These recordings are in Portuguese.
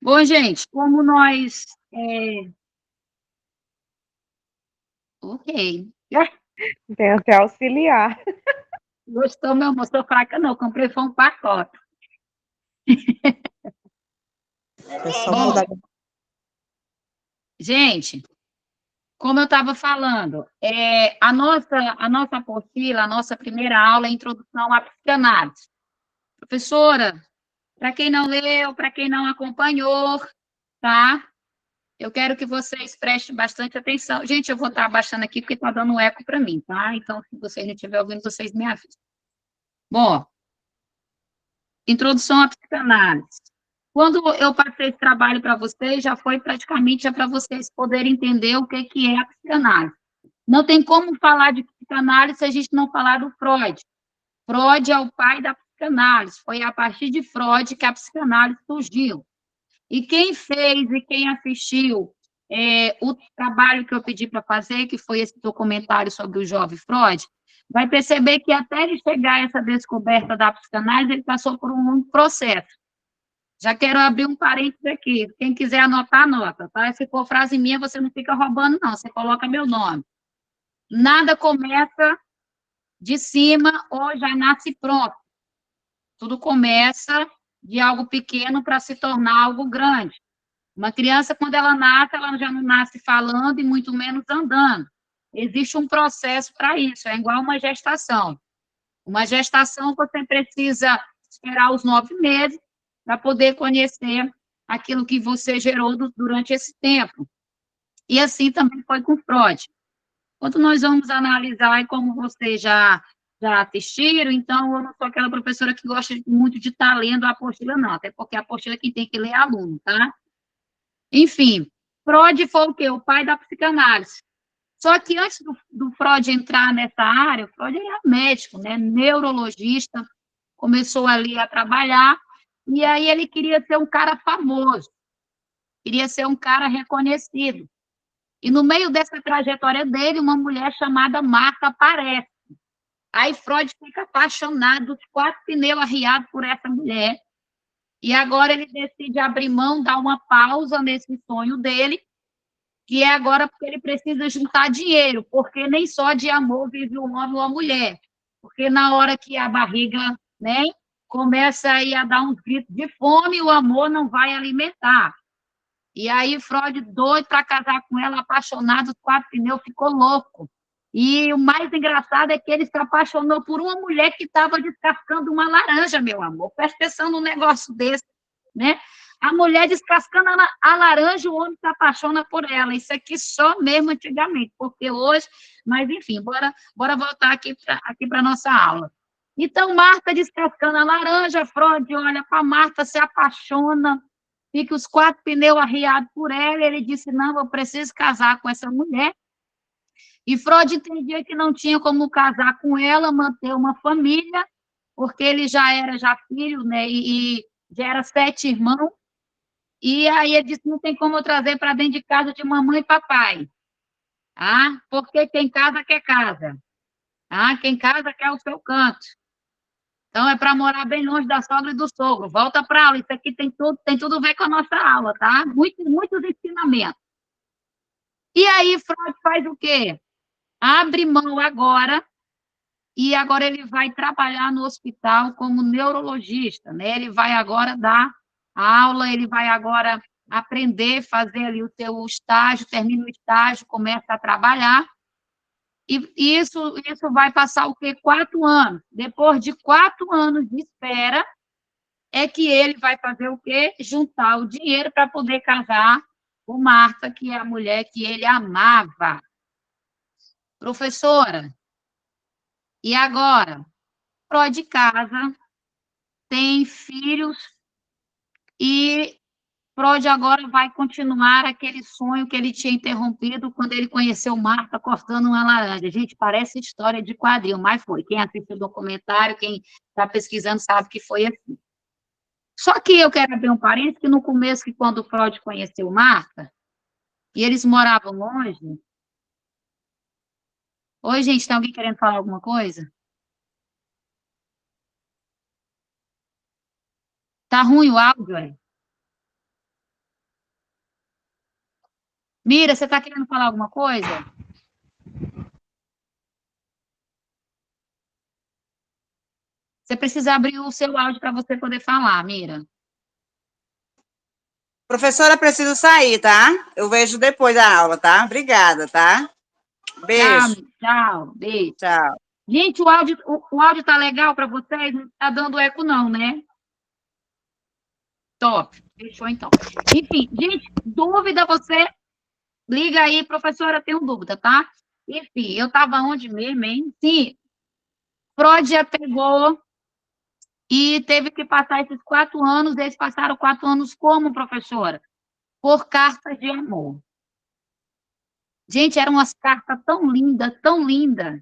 Bom, gente, como nós. Ok. Tem até auxiliar. Gostou, meu amor? Sou fraca, não. Comprei foi um pacote. É só Bom, mudar. gente, como eu estava falando, a nossa apostila, a nossa primeira aula é a Introdução à Psicanálise. Professora, para quem não leu, para quem não acompanhou, tá? Eu quero que vocês prestem bastante atenção. Gente, eu vou estar abaixando aqui porque está dando um eco para mim, tá? Então, se vocês não estiverem ouvindo, vocês me avisam. Bom, Introdução à Psicanálise. Quando eu passei esse trabalho para vocês, já foi praticamente já para vocês poderem entender o que é a psicanálise. Não tem como falar de psicanálise se a gente não falar do Freud. Freud é o pai da psicanálise. Foi a partir de Freud que a psicanálise surgiu. E quem fez e quem assistiu o trabalho que eu pedi para fazer, que foi esse documentário sobre o jovem Freud, vai perceber que até ele chegar a essa descoberta da psicanálise, ele passou por um longo processo. Já quero abrir um parênteses aqui. Quem quiser anotar, anota, tá? Se for frase minha, você não fica roubando, não. Você coloca meu nome. Nada começa de cima ou já nasce pronto. Tudo começa de algo pequeno para se tornar algo grande. Uma criança, quando ela nasce, ela já não nasce falando e muito menos andando. Existe um processo para isso, é igual uma gestação. Uma gestação, você precisa esperar os 9 meses para poder conhecer aquilo que você gerou durante esse tempo. E assim também foi com Freud. Quando nós vamos analisar, e como vocês já assistiram, então eu não sou aquela professora que gosta muito de estar lendo a apostila, não, até porque a apostila quem tem que ler é aluno, tá? Enfim, Freud foi o quê? O pai da psicanálise. Só que antes do Freud entrar nessa área, Freud era médico, né? Neurologista, começou ali a trabalhar, e aí ele queria ser um cara famoso, queria ser um cara reconhecido. E no meio dessa trajetória dele, uma mulher chamada Marta aparece. Aí Freud fica apaixonado, de 4 pneus arriados por essa mulher, e agora ele decide abrir mão, dar uma pausa nesse sonho dele, que é agora porque ele precisa juntar dinheiro, porque nem só de amor vive um homem ou uma mulher, porque na hora que a barriga, né, começa aí a dar uns gritos de fome, o amor não vai alimentar. E aí Freud, doido para casar com ela, apaixonado, 4 pneus, ficou louco. E o mais engraçado é que ele se apaixonou por uma mulher que estava descascando uma laranja, meu amor. Presta atenção num negócio desse, né? A mulher descascando a laranja, o homem se apaixona por ela. Isso aqui só mesmo antigamente, porque hoje... Mas, enfim, bora voltar aqui para a nossa aula. Então, Marta descascando a laranja, Freud olha para Marta, se apaixona, fica os 4 pneus arriados por ela, ele disse, não, eu preciso casar com essa mulher. E Freud entendia que não tinha como casar com ela, manter uma família, porque ele já era filho, né, e já era 7 irmãos, e aí ele disse, não tem como eu trazer para dentro de casa de mamãe e papai. Ah, porque quem casa quer casa. Ah, quem casa quer o seu canto. Então, é para morar bem longe da sogra e do sogro. Volta para aula. Isso aqui tem tudo a ver com a nossa aula, tá? Muitos ensinamentos. E aí, Freud faz o quê? Abre mão agora, e agora ele vai trabalhar no hospital como neurologista, né? Ele vai agora dar aula, ele vai agora aprender, fazer ali o seu estágio, termina o estágio, começa a trabalhar, e isso vai passar o quê? 4 anos. Depois de 4 anos de espera, é que ele vai fazer o quê? Juntar o dinheiro para poder casar com Marta, que é a mulher que ele amava. Professora, e agora? Freud casa, tem filhos, e Freud agora vai continuar aquele sonho que ele tinha interrompido quando ele conheceu Marta cortando uma laranja. Gente, parece história de quadrinho, mas foi. Quem assistiu o documentário, quem está pesquisando, sabe que foi assim. Só que eu quero abrir um parênteses, que no começo, que quando Freud conheceu Marta, e eles moravam longe... Oi, gente, tem alguém querendo falar alguma coisa? Tá ruim o áudio, é? Mira, você está querendo falar alguma coisa? Você precisa abrir o seu áudio para você poder falar, Mira. Professora, preciso sair, tá? Eu vejo depois da aula, tá? Obrigada, tá? Tchau, Beijo. tchau, beijo. Tchau. Gente, o áudio tá legal para vocês? Não tá dando eco, não, né? Top. Fechou, então. Enfim, gente, dúvida, você liga aí, professora, tenho dúvida, tá? Enfim, eu estava onde mesmo, hein? Sim, Freud já pegou e teve que passar esses 4 anos, eles passaram 4 anos como, professora? Por cartas de amor. Gente, eram umas cartas tão lindas,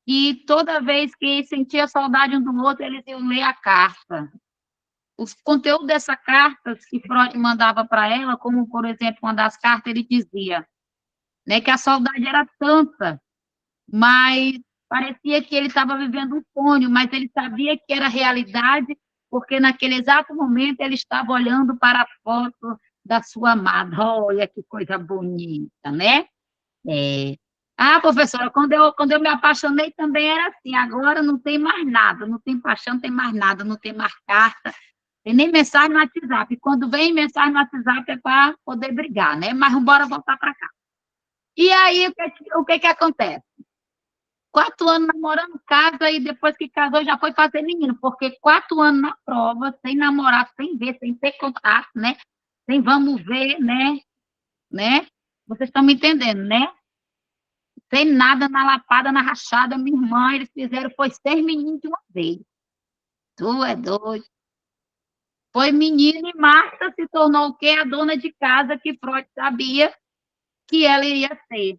e toda vez que sentia saudade um do outro, eles iam ler a carta. O conteúdo dessa carta que Freud mandava para ela, como, por exemplo, uma das cartas, ele dizia, né, que a saudade era tanta, mas parecia que ele estava vivendo um sonho, mas ele sabia que era realidade, porque naquele exato momento ele estava olhando para a foto da sua amada. Olha que coisa bonita, né? É. Ah, professora, quando eu me apaixonei também era assim, agora não tem mais nada, não tem paixão, não tem mais nada, não tem mais carta, tem nem mensagem no WhatsApp. Quando vem mensagem no WhatsApp é para poder brigar, né? Mas bora voltar para cá. E aí, o que acontece? 4 anos namorando, casa, e depois que casou já foi fazer menino, porque 4 anos na prova, sem namorar, sem ver, sem ter contato, né? Sem vamos ver, né? Vocês estão me entendendo, né? Sem nada, na lapada, na rachada, minha irmã, eles fizeram, foi 6 meninos de uma vez. Tu é doido. Foi menino, e Marta se tornou o quê? A dona de casa, que Freud sabia que ela iria ser.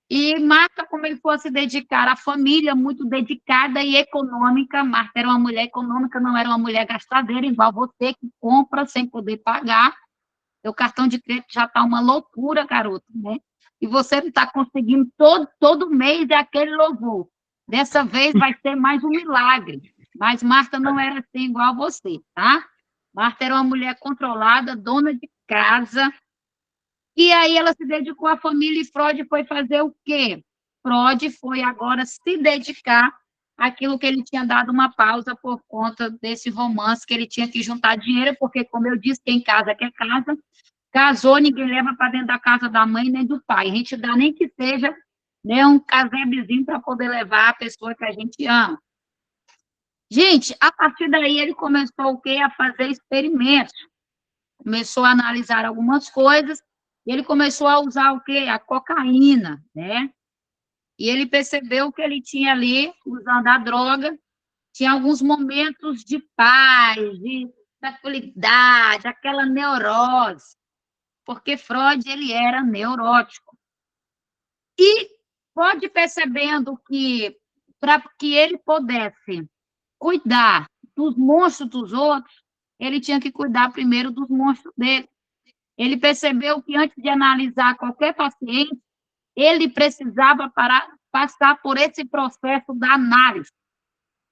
E Marta, como ele fosse dedicar à família, muito dedicada e econômica. Marta era uma mulher econômica, não era uma mulher gastadeira, igual você, que compra sem poder pagar. Seu cartão de crédito já está uma loucura, garoto, né? E você não está conseguindo todo mês, é aquele louvor. Dessa vez vai ser mais um milagre. Mas Marta não era assim igual você, tá? Marta era uma mulher controlada, dona de casa, e aí ela se dedicou à família, e Freud foi fazer o quê? Freud foi agora se dedicar àquilo que ele tinha dado uma pausa por conta desse romance, que ele tinha que juntar dinheiro, porque, como eu disse, quem casa quer casa. Casou, ninguém leva para dentro da casa da mãe nem do pai. A gente dá nem que seja, né, um casebezinho para poder levar a pessoa que a gente ama. Gente, a partir daí ele começou o quê? A fazer experimentos. Começou a analisar algumas coisas, e ele começou a usar o quê? A cocaína, né? E ele percebeu que ele tinha ali, usando a droga, tinha alguns momentos de paz, de tranquilidade, aquela neurose, porque Freud, ele era neurótico. E pode percebendo que, para que ele pudesse cuidar dos monstros dos outros, ele tinha que cuidar primeiro dos monstros dele. Ele percebeu que, antes de analisar qualquer paciente, ele precisava passar por esse processo da análise.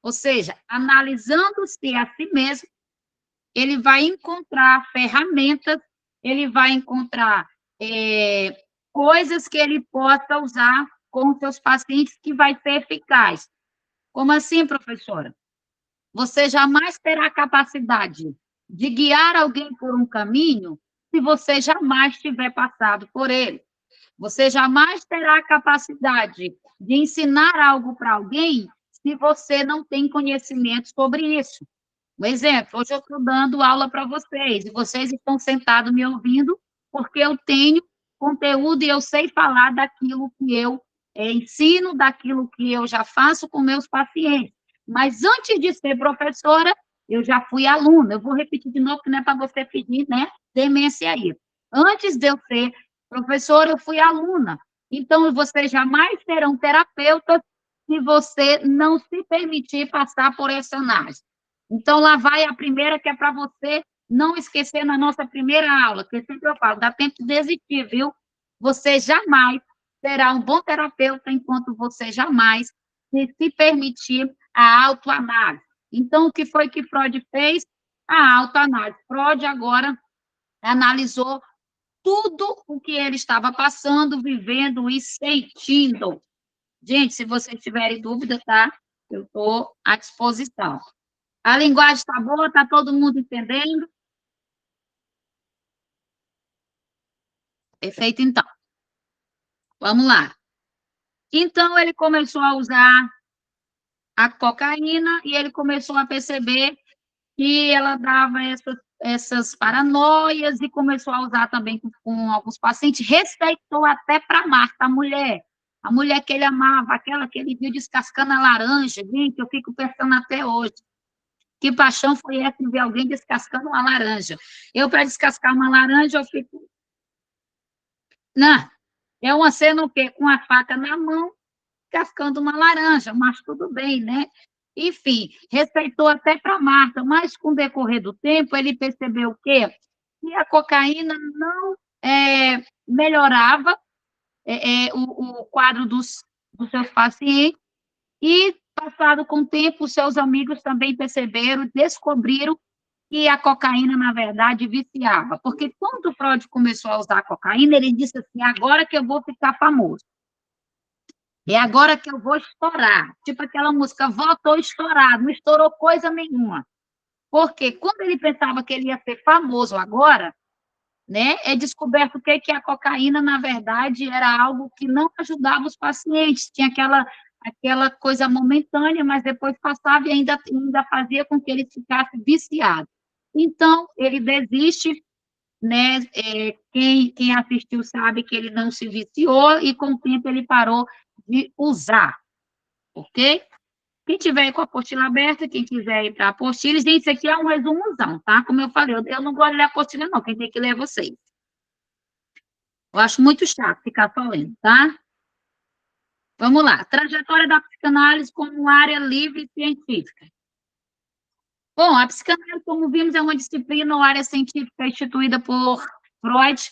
Ou seja, analisando-se a si mesmo, ele vai encontrar ferramentas, ele vai encontrar coisas que ele possa usar com os seus pacientes, que vai ser eficaz. Como assim, professora? Você jamais terá capacidade de guiar alguém por um caminho se você jamais tiver passado por ele. Você jamais terá a capacidade de ensinar algo para alguém se você não tem conhecimento sobre isso. Um exemplo, hoje eu estou dando aula para vocês, e vocês estão sentados me ouvindo porque eu tenho conteúdo e eu sei falar daquilo que eu ensino, daquilo que eu já faço com meus pacientes. Mas antes de ser professora, eu já fui aluna. Eu vou repetir de novo, que não é para você pedir, né, demência aí. Antes de eu ser professora, eu fui aluna. Então, vocês jamais serão terapeutas se você não se permitir passar por essa análise. Então, lá vai a primeira, que é para você não esquecer na nossa primeira aula, que sempre eu falo, dá tempo de desistir, viu? Você jamais será um bom terapeuta enquanto você jamais se permitir a autoanálise. Então, o que foi que Freud fez? A autoanálise. Freud agora analisou tudo o que ele estava passando, vivendo e sentindo. Gente, se vocês tiverem dúvida, tá? Eu estou à disposição. A linguagem está boa? Está todo mundo entendendo? Perfeito, então. Vamos lá. Então, ele começou a usar a cocaína e ele começou a perceber que ela dava essas paranoias e começou a usar também com alguns pacientes. Respeitou até para Marta, a mulher que ele amava, aquela que ele viu descascando a laranja. Gente, eu fico pensando até hoje. Que paixão foi essa de ver alguém descascando uma laranja? Eu, para descascar uma laranja, eu fico... Não, é uma cena o quê? Com a faca na mão, descascando uma laranja, mas tudo bem, né? Enfim, respeitou até para Marta, mas com o decorrer do tempo, ele percebeu o quê? Que a cocaína não melhorava o quadro dos seus pacientes, e, passado com o tempo, os seus amigos também perceberam, descobriram que a cocaína, na verdade, viciava. Porque quando o Freud começou a usar a cocaína, ele disse assim, agora que eu vou ficar famoso. É agora que eu vou estourar. Tipo aquela música, voltou estourado, não estourou coisa nenhuma. Porque quando ele pensava que ele ia ser famoso agora, né, é descoberto o que a cocaína, na verdade, era algo que não ajudava os pacientes. Tinha aquela coisa momentânea, mas depois passava e ainda fazia com que ele ficasse viciado. Então, ele desiste, né? Quem assistiu sabe que ele não se viciou e, com o tempo, ele parou de usar, ok? Quem tiver com a apostila aberta, quem quiser ir para a apostila, gente, isso aqui é um resumozão, tá? Como eu falei, eu não gosto de ler a apostila, não, quem tem que ler é vocês. Eu acho muito chato ficar só lendo, tá? Vamos lá. Trajetória da psicanálise como área livre e científica. Bom, a psicanálise, como vimos, é uma disciplina ou área científica instituída por Freud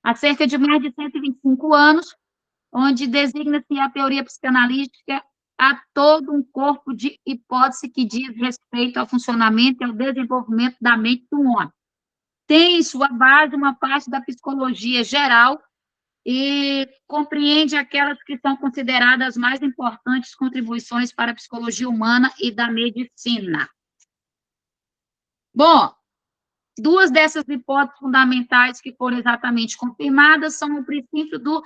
há cerca de mais de 125 anos, onde designa-se a teoria psicanalística a todo um corpo de hipótese que diz respeito ao funcionamento e ao desenvolvimento da mente do homem. Tem em sua base uma parte da psicologia geral e compreende aquelas que são consideradas as mais importantes contribuições para a psicologia humana e da medicina. Bom, duas dessas hipóteses fundamentais que foram exatamente confirmadas são o princípio do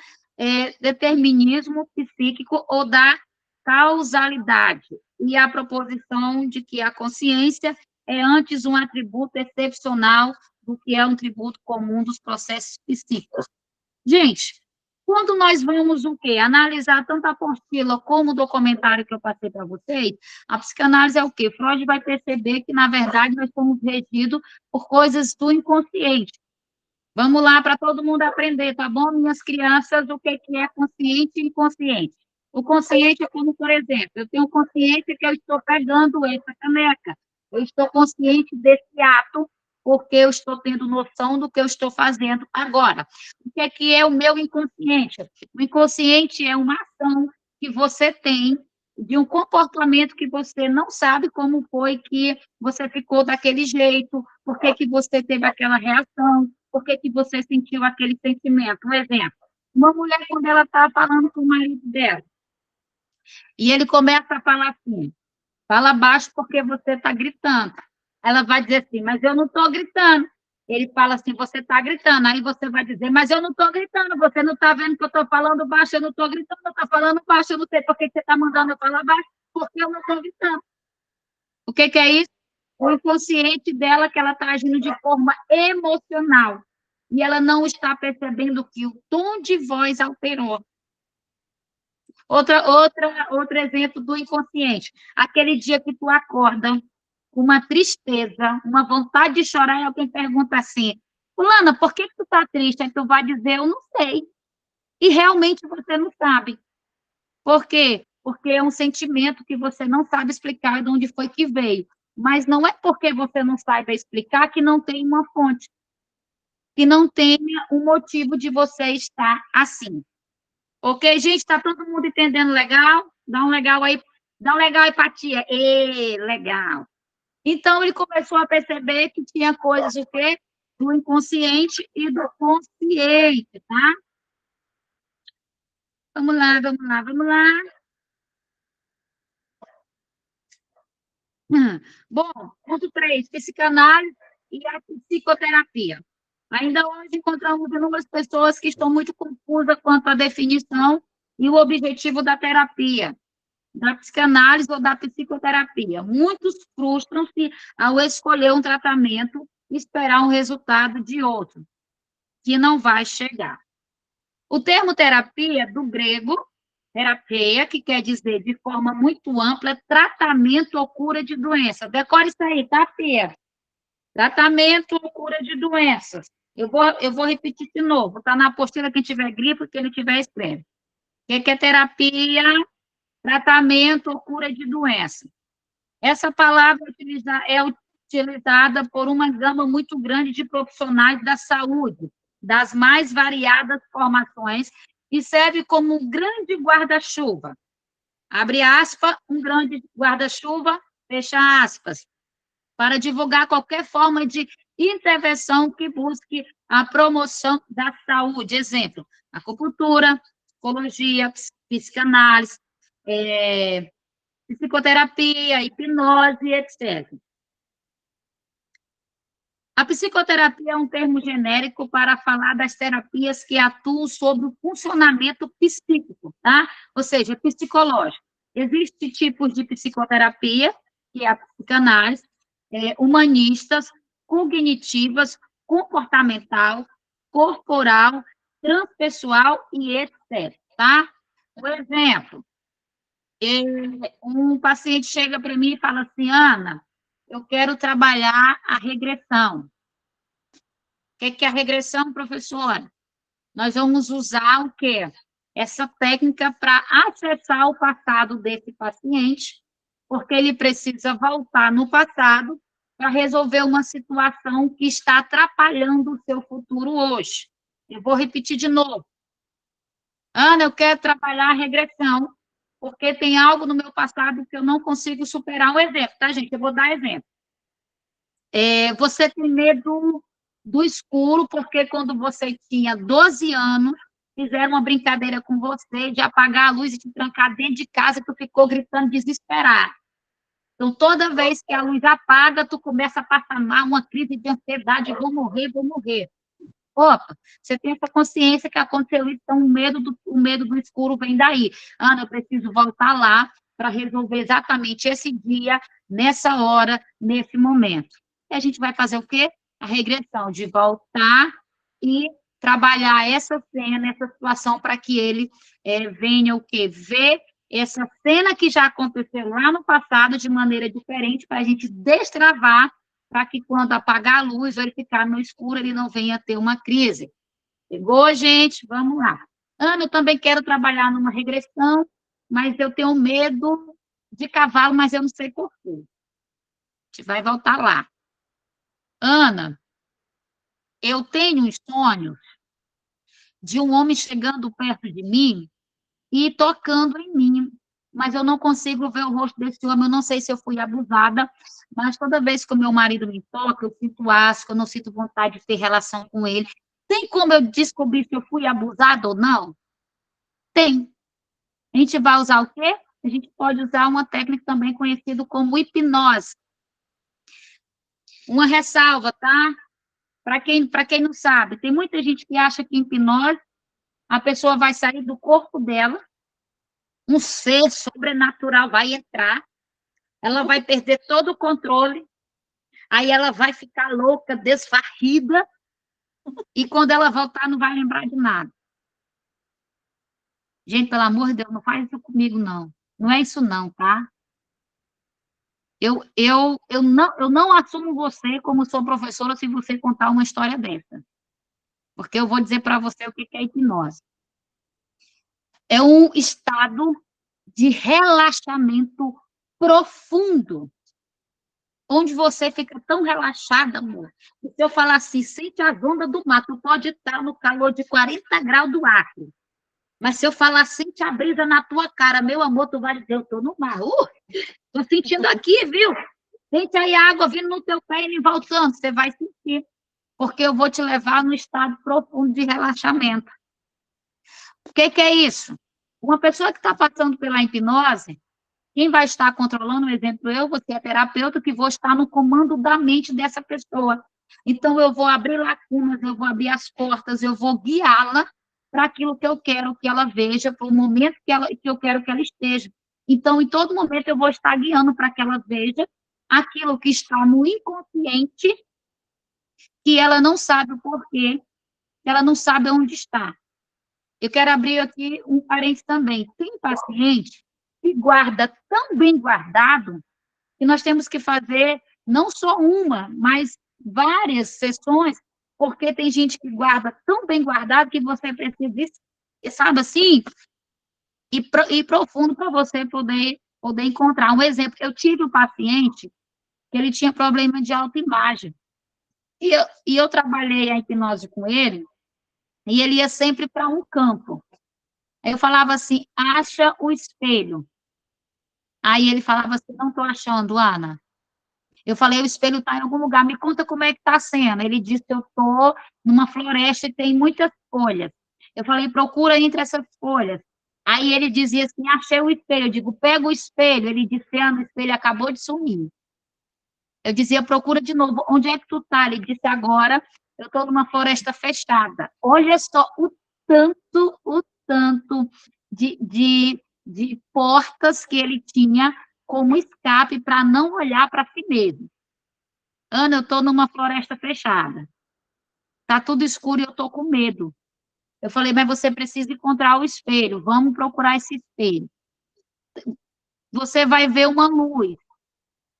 determinismo psíquico ou da causalidade e a proposição de que a consciência é antes um atributo excepcional do que é um atributo comum dos processos psíquicos. Gente, quando nós vamos o quê? Analisar tanto a apostila como o documentário que eu passei para vocês, a psicanálise é o quê? Freud vai perceber que, na verdade, nós somos regidos por coisas do inconsciente. Vamos lá para todo mundo aprender, tá bom, minhas crianças, o que é consciente e inconsciente. O consciente é como, por exemplo, eu tenho consciência que eu estou pegando essa caneca. Eu estou consciente desse ato, porque eu estou tendo noção do que eu estou fazendo agora. O que é o meu inconsciente? O inconsciente é uma ação que você tem de um comportamento que você não sabe como foi que você ficou daquele jeito, por que você teve aquela reação, por que você sentiu aquele sentimento. Um exemplo, uma mulher, quando ela está falando com o marido dela, e ele começa a falar assim, fala baixo porque você está gritando. Ela vai dizer assim, mas eu não estou gritando. Ele fala assim, você está gritando. Aí você vai dizer, mas eu não estou gritando, você não está vendo que eu estou falando baixo, eu não estou gritando, eu estou falando baixo, eu não sei por que você está mandando eu falar baixo, porque eu não estou gritando. O que é isso? O inconsciente dela, que ela está agindo de forma emocional. E ela não está percebendo que o tom de voz alterou. Outro exemplo do inconsciente. Aquele dia que tu acorda com uma tristeza, uma vontade de chorar, e alguém pergunta assim, fulana, por que tu tá triste? Aí tu vai dizer, eu não sei. E realmente você não sabe. Por quê? Porque é um sentimento que você não sabe explicar de onde foi que veio. Mas não é porque você não saiba explicar que não tem uma fonte, que não tenha um motivo de você estar assim. Ok, gente? Está todo mundo entendendo legal? Dá um legal aí para tia. Legal. Então, ele começou a perceber que tinha coisas, o quê? do inconsciente e do consciente, tá? Vamos lá, vamos lá, vamos lá. Bom, ponto 3, psicanálise e a psicoterapia. Ainda hoje encontramos inúmeras pessoas que estão muito confusas quanto à definição e o objetivo da terapia, da psicanálise ou da psicoterapia. Muitos frustram-se ao escolher um tratamento e esperar um resultado de outro, que não vai chegar. O termo terapia, do grego, terapia, que quer dizer, de forma muito ampla, tratamento ou cura de doença. Decore isso aí, tá, Pia? Tratamento ou cura de doenças. Eu vou repetir de novo, tá na apostila, quem tiver gripe, quem não tiver, escreve. O que é terapia? Tratamento ou cura de doença. Essa palavra é utilizada por uma gama muito grande de profissionais da saúde, das mais variadas formações, e serve como um grande guarda-chuva. Abre aspas, um grande guarda-chuva, fecha aspas, para divulgar qualquer forma de intervenção que busque a promoção da saúde. Exemplo, acupuntura, psicologia, psicanálise, psicoterapia, hipnose, etc. A psicoterapia é um termo genérico para falar das terapias que atuam sobre o funcionamento psíquico, tá? Ou seja, psicológico. Existem tipos de psicoterapia, que é a psicanálise, humanistas, cognitivas, comportamental, corporal, transpessoal e etc, tá? Por exemplo, um paciente chega para mim e fala assim, Ana, eu quero trabalhar a regressão. O que é a regressão, professora? Nós vamos usar o quê? Essa técnica para acessar o passado desse paciente, porque ele precisa voltar no passado para resolver uma situação que está atrapalhando o seu futuro hoje. Eu vou repetir de novo. Ana, eu quero trabalhar a regressão, porque tem algo no meu passado que eu não consigo superar. Um exemplo, tá, gente? Eu vou dar exemplo. Você tem medo do escuro, porque quando você tinha 12 anos, fizeram uma brincadeira com você de apagar a luz e te trancar dentro de casa, e tu ficou gritando desesperado. Então, toda vez que a luz apaga, tu começa a passar mal, uma crise de ansiedade, vou morrer, vou morrer. Opa, você tem essa consciência que aconteceu isso, então o medo do escuro vem daí. Ana, eu preciso voltar lá para resolver exatamente esse dia, nessa hora, nesse momento. E a gente vai fazer o quê? A regressão, de voltar e trabalhar essa cena, essa situação, para que ele venha o quê? Ver essa cena que já aconteceu lá no passado de maneira diferente, para a gente destravar, para que quando apagar a luz, ou ele ficar no escuro, ele não venha ter uma crise. Pegou, gente? Vamos lá. Ana, eu também quero trabalhar numa regressão, mas eu tenho medo de cavalo, mas eu não sei por quê. A gente vai voltar lá. Ana, eu tenho uns sonhos de um homem chegando perto de mim e tocando em mim, mas eu não consigo ver o rosto desse homem, eu não sei se eu fui abusada, mas toda vez que o meu marido me toca, eu sinto asco, eu não sinto vontade de ter relação com ele. Tem como eu descobrir se eu fui abusada ou não? Tem. A gente vai usar o quê? A gente pode usar uma técnica também conhecida como hipnose. Uma ressalva, tá? Para quem não sabe, tem muita gente que acha que em hipnose a pessoa vai sair do corpo dela, um ser sobrenatural vai entrar, ela vai perder todo o controle, aí ela vai ficar louca, desvarrida, e quando ela voltar não vai lembrar de nada. Gente, pelo amor de Deus, não faz isso comigo, não. Não é isso não, tá? Eu não assumo você como sua professora se você contar uma história dessa. Porque eu vou dizer para você o que é hipnose. É um estado de relaxamento profundo, onde você fica tão relaxada, amor. Se eu falar assim, sente as ondas do mar, tu pode estar no calor de 40 graus do Acre. Mas se eu falar, sente a brisa na tua cara, meu amor, tu vai dizer, eu estou no mar. Tô sentindo aqui, viu? Sente aí a água vindo no teu pé e voltando, você vai sentir. porque eu vou te levar no estado profundo de relaxamento. O que é isso? Uma pessoa que está passando pela hipnose, quem vai estar controlando, por exemplo, eu vou ser a terapeuta que vou estar no comando da mente dessa pessoa. Então, eu vou abrir lacunas, eu vou abrir as portas, eu vou guiá-la para aquilo que eu quero que ela veja, para o momento que eu quero que ela esteja. Então, em todo momento, eu vou estar guiando para que ela veja aquilo que está no inconsciente, que ela não sabe o porquê, que ela não sabe onde está. Eu quero abrir aqui um parênteses também. Tem paciente que guarda tão bem guardado que nós temos que fazer não só uma, mas várias sessões, porque tem gente que guarda tão bem guardado que você precisa, sabe assim, ir profundo para você poder encontrar. Um exemplo, eu tive um paciente que ele tinha problema de autoimagem, e eu trabalhei a hipnose com ele, e ele ia sempre para um campo. Aí eu falava assim, acha o espelho. Aí ele falava assim, não estou achando, Ana. Eu falei, o espelho está em algum lugar, me conta como é que está a cena. Ele disse, eu estou numa floresta e tem muitas folhas. Eu falei, procura entre essas folhas. Aí ele dizia assim, achei o espelho. Eu digo, pega o espelho. Ele disse, Ana, o espelho acabou de sumir. Eu dizia, procura de novo, onde é que tu está? Ele disse, agora eu estou numa floresta fechada. Olha só o tanto de portas que ele tinha como escape para não olhar para si mesmo. Ana, eu estou numa floresta fechada. Está tudo escuro e eu estou com medo. Eu falei, mas você precisa encontrar o espelho. Vamos procurar esse espelho. Você vai ver uma luz.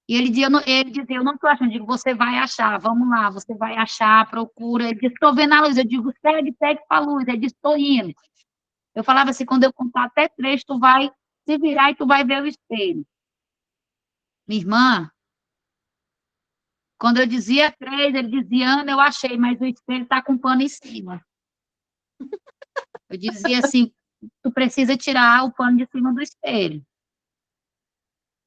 E ele dizia, eu não estou achando. Eu digo, você vai achar, vamos lá, você vai achar, procura. Ele disse, estou vendo a luz. Eu digo, segue para a luz. Ele disse, estou indo. Eu falava assim, quando eu contar até 3, tu vai se virar e tu vai ver o espelho. Minha irmã, quando eu dizia 3, ele dizia, Ana, eu achei, mas o espelho está com pano em cima. Eu dizia assim, tu precisa tirar o pano de cima do espelho.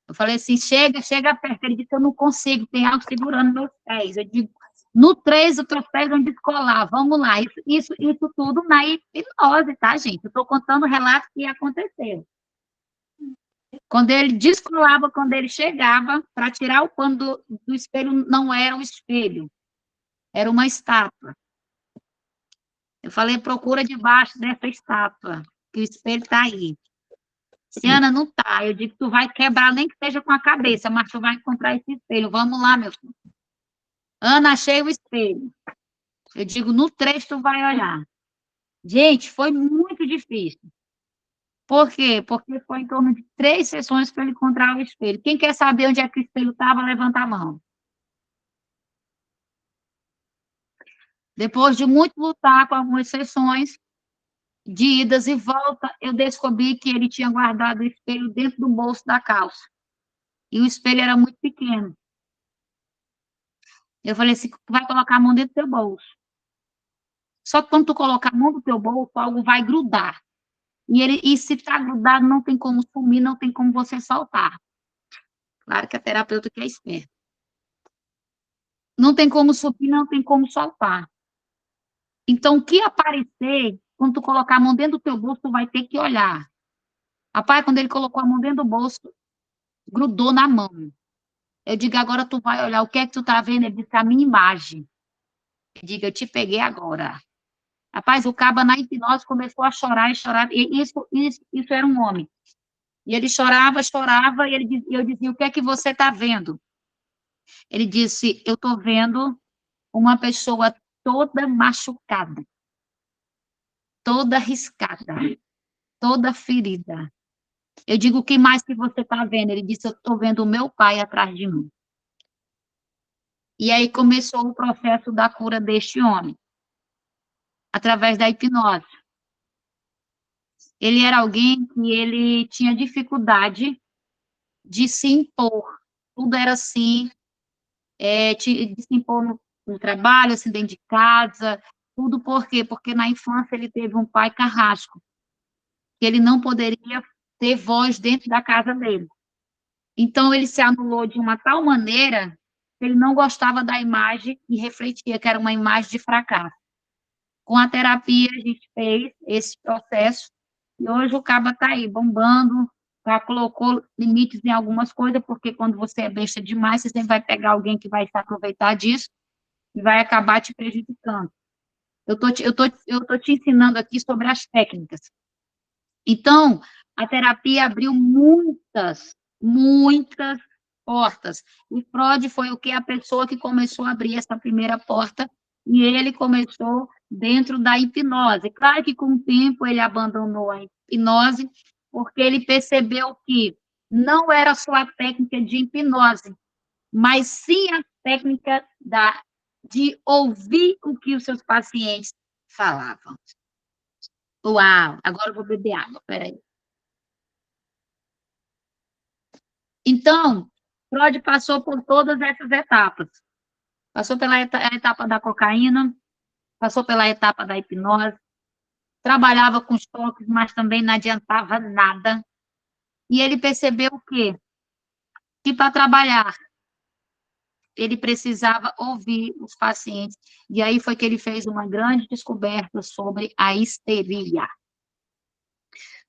Eu falei assim, chega perto. Ele disse, eu não consigo, tem algo segurando meus pés. Eu digo, no 3, os teus pés vão descolar, vamos lá. Isso tudo na hipnose, tá, gente? Eu estou contando o relato que aconteceu. Quando ele descolava, quando ele chegava, para tirar o pano do espelho, não era um espelho, era uma estátua. Eu falei, procura debaixo dessa estátua, que o espelho está aí. Ana, não tá. Eu digo, tu vai quebrar, nem que seja com a cabeça, mas tu vai encontrar esse espelho. Vamos lá, meu filho. Ana, achei o espelho. Eu digo, no 3 tu vai olhar. Gente, foi muito difícil. Por quê? Porque foi em torno de 3 sessões para ele encontrar o espelho. Quem quer saber onde é que o espelho estava, levanta a mão. Depois de muito lutar com algumas sessões, de idas e voltas, eu descobri que ele tinha guardado o espelho dentro do bolso da calça. E o espelho era muito pequeno. Eu falei assim, tu vai colocar a mão dentro do teu bolso. Só que quando tu colocar a mão no teu bolso, algo vai grudar. E se está grudado, não tem como sumir, não tem como você soltar. Claro que a terapeuta que é esperta. Não tem como sumir, não tem como soltar. Então, o que aparecer, quando tu colocar a mão dentro do teu bolso, tu vai ter que olhar. Rapaz, quando ele colocou a mão dentro do bolso, grudou na mão. Eu digo, agora tu vai olhar, o que é que tu tá vendo? Ele disse, a minha imagem. Eu digo, eu te peguei agora. Rapaz, o caba na hipnose começou a chorar e chorar. E isso era um homem. E ele chorava, e eu dizia, o que é que você está vendo? Ele disse, eu estou vendo uma pessoa toda machucada, toda riscada, toda ferida. Eu digo, o que mais que você está vendo? Ele disse, eu estou vendo o meu pai atrás de mim. E aí começou o processo da cura deste homem, através da hipnose. Ele era alguém que ele tinha dificuldade de se impor. Tudo era assim, de se impor no trabalho, assim, dentro de casa, tudo por quê? Porque na infância ele teve um pai carrasco, que ele não poderia ter voz dentro da casa dele. Então, ele se anulou de uma tal maneira ele não gostava da imagem e refletia que era uma imagem de fracasso. Com a terapia, a gente fez esse processo, e hoje o caba está aí, bombando, já colocou limites em algumas coisas, porque quando você é besta demais, você sempre vai pegar alguém que vai se aproveitar disso e vai acabar te prejudicando. Eu tô te ensinando aqui sobre as técnicas. Então, a terapia abriu muitas portas. E Freud foi o que? A pessoa que começou a abrir essa primeira porta, e ele começou dentro da hipnose. Claro que com o tempo ele abandonou a hipnose, porque ele percebeu que não era só a técnica de hipnose, mas sim a técnica de ouvir o que os seus pacientes falavam. Uau, agora eu vou beber água, peraí. Então, Freud passou por todas essas etapas. Passou pela etapa da cocaína, passou pela etapa da hipnose, trabalhava com os toques, mas também não adiantava nada. E ele percebeu o quê? Que para trabalhar, ele precisava ouvir os pacientes. E aí foi que ele fez uma grande descoberta sobre a histeria.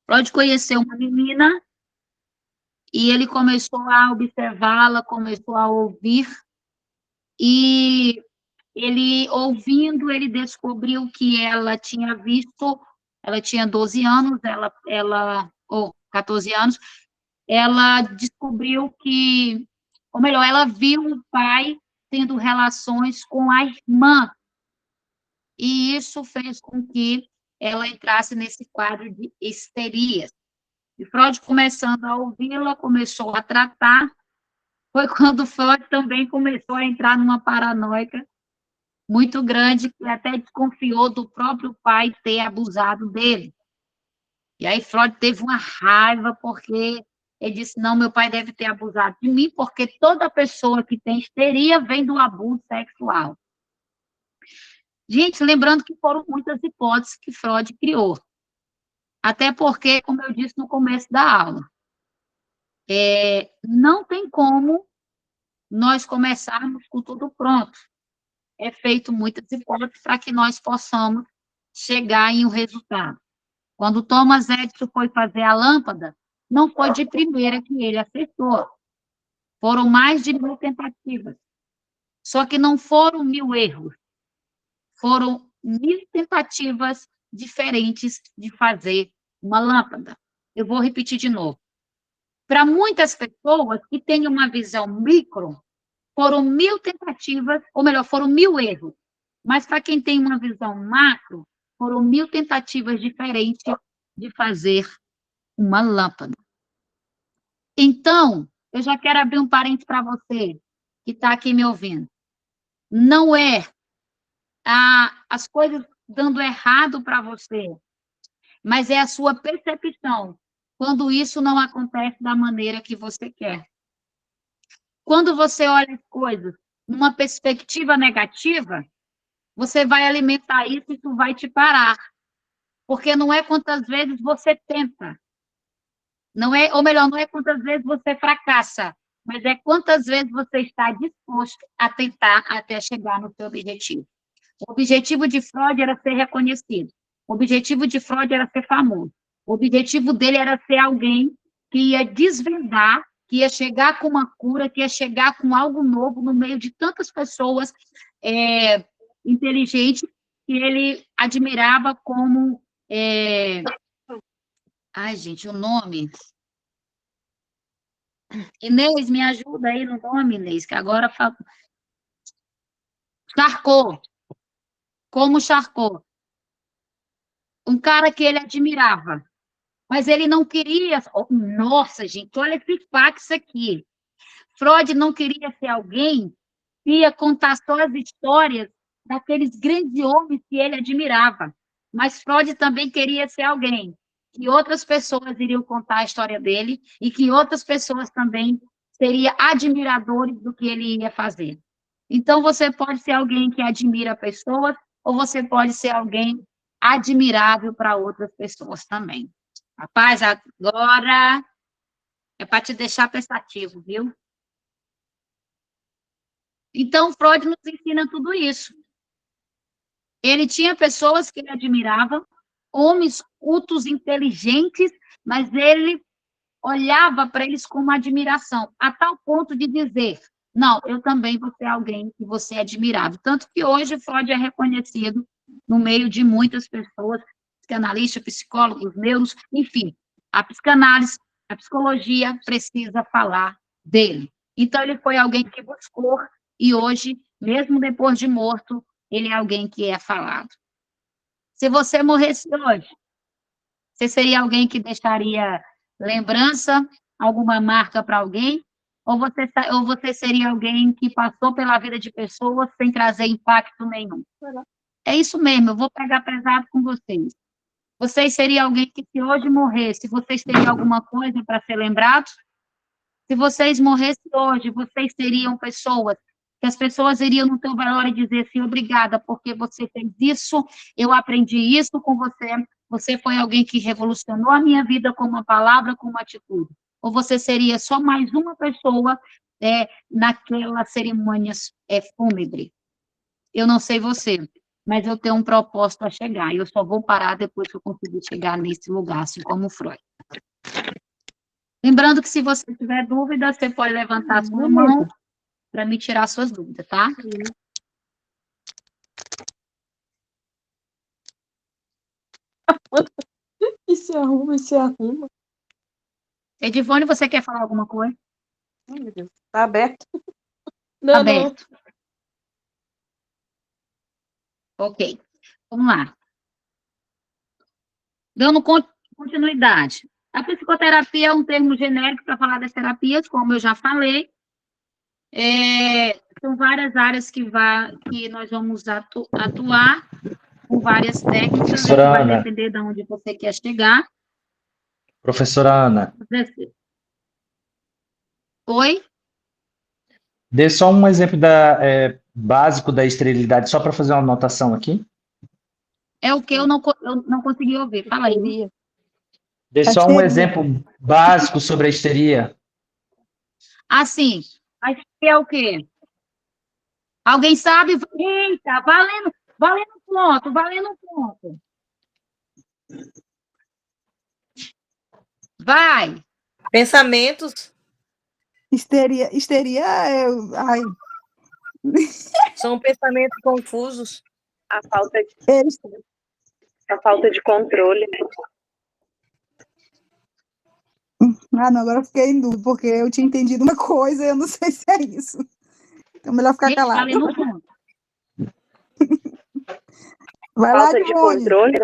Freud conheceu uma menina e ele começou a observá-la, começou a ouvir, e ele, ouvindo, ele descobriu que ela tinha visto, ela tinha 12 anos, ou 14 anos, ela descobriu que, ou melhor, ela viu o pai tendo relações com a irmã, e isso fez com que ela entrasse nesse quadro de histeria. E Freud, começando a ouvi-la, começou a tratar. Foi quando Freud também começou a entrar numa paranoica muito grande, que até desconfiou do próprio pai ter abusado dele. E aí Freud teve uma raiva, porque ele disse, não, meu pai deve ter abusado de mim, porque toda pessoa que tem histeria vem do abuso sexual. Gente, lembrando que foram muitas hipóteses que Freud criou. Até porque, como eu disse no começo da aula, não tem como nós começarmos com tudo pronto. É feito muitas hipóteses para que nós possamos chegar em um resultado. Quando Thomas Edison foi fazer a lâmpada, não foi de primeira que ele acertou. Foram mais de 1000 tentativas. Só que não foram 1000 erros. Foram 1000 tentativas diferentes de fazer uma lâmpada. Eu vou repetir de novo. Para muitas pessoas que têm uma visão micro, foram 1000 tentativas, ou melhor, foram 1000 erros. Mas para quem tem uma visão macro, foram 1000 tentativas diferentes de fazer uma lâmpada. Então, eu já quero abrir um parênteses para você que está aqui me ouvindo. Não é as coisas dando errado para você, mas é a sua percepção, quando isso não acontece da maneira que você quer. Quando você olha as coisas numa perspectiva negativa, você vai alimentar isso e isso vai te parar. Porque não é quantas vezes você tenta. Não é, ou melhor, não é quantas vezes você fracassa, mas é quantas vezes você está disposto a tentar até chegar no seu objetivo. O objetivo de Freud era ser reconhecido. O objetivo de Freud era ser famoso. O objetivo dele era ser alguém que ia desvendar, que ia chegar com uma cura, que ia chegar com algo novo no meio de tantas pessoas inteligentes que ele admirava como... Ai, gente, o nome... Inês, me ajuda aí no nome, Inês, que agora falo... Charcot. Como Charcot. Um cara que ele admirava. Mas ele não queria... Nossa, gente, olha esse fax aqui. Freud não queria ser alguém que ia contar só as histórias daqueles grandes homens que ele admirava. Mas Freud também queria ser alguém que outras pessoas iriam contar a história dele e que outras pessoas também seriam admiradores do que ele ia fazer. Então, você pode ser alguém que admira pessoas ou você pode ser alguém admirável para outras pessoas também. Rapaz, agora é para te deixar pensativo, viu? Então, Freud nos ensina tudo isso. Ele tinha pessoas que ele admirava, homens cultos, inteligentes, mas ele olhava para eles com uma admiração, a tal ponto de dizer, não, eu também vou ser alguém que você é admirável. Tanto que hoje Freud é reconhecido no meio de muitas pessoas, psicanalistas, psicólogos, neuros, enfim, a psicanálise, a psicologia precisa falar dele. Então, ele foi alguém que buscou, e hoje, mesmo depois de morto, ele é alguém que é falado. Se você morresse hoje, você seria alguém que deixaria lembrança, alguma marca para alguém? Ou você seria alguém que passou pela vida de pessoas sem trazer impacto nenhum? É isso mesmo, eu vou pegar pesado com vocês. Vocês seriam alguém que, se hoje morresse, vocês teriam alguma coisa para ser lembrados? Se vocês morressem hoje, vocês seriam pessoas que as pessoas iriam no teu valor e dizer assim, obrigada, porque você fez isso, eu aprendi isso com você, você foi alguém que revolucionou a minha vida com uma palavra, com uma atitude. Ou você seria só mais uma pessoa naquela cerimônia fúnebre. Eu não sei você, mas eu tenho um propósito a chegar, e eu só vou parar depois que eu conseguir chegar nesse lugar, assim como Freud. Lembrando que, se você tiver dúvida, você pode levantar a sua mão para me tirar suas dúvidas, tá? E se arruma, e se arruma. Edivone, você quer falar alguma coisa? Ai, meu Deus. Tá aberto? Não, Aberto. Ok. Vamos lá. Dando continuidade. A psicoterapia é um termo genérico para falar das terapias, como eu já falei. São várias áreas que nós vamos atuar, com várias técnicas, Professora vai Ana. depender de onde você quer chegar. Professora Ana, Oi? dê só um exemplo básico da esterilidade, só para fazer uma anotação aqui. É o que eu não consegui ouvir. Fala aí. Dê só um exemplo básico sobre a histeria. Assim, a histeria é o quê? Alguém sabe? Eita, valendo ponto, valendo ponto. Vai. Pensamentos Histeria é. Ai, são pensamentos confusos. A falta de, eles- a falta de controle, né? Ah, não, agora eu fiquei em dúvida, porque eu tinha entendido uma coisa e eu não sei se é isso. Então, melhor ficar Gente, calado. valendo ponto. Vai lá, Falta de Ivone. controle.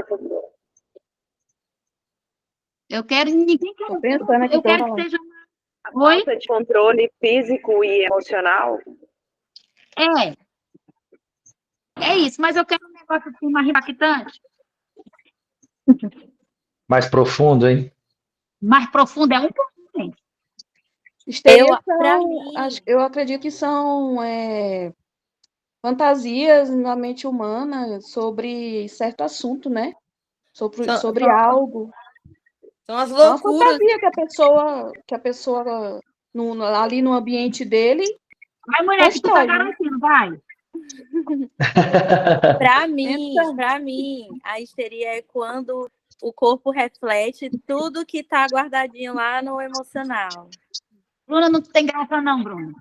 Eu quero ninguém que Tô pensando aqui, eu quero que seja. Oi? Falta de controle físico e emocional. É isso, mas eu quero um negócio assim mais impactante, Mais profundo, hein? mais profundo. É um pouquinho, gente. Histeria Pra mim, eu acredito que são fantasias na mente humana sobre certo assunto, né? Sobre algo. são as É uma loucuras. fantasia que a pessoa ali no ambiente dele. Vai, mulher, que tu tá Constrói, né? garantindo, vai. Pra mim, a histeria é quando o corpo reflete tudo que tá guardadinho lá no emocional. Bruna, não tem graça não, Bruna.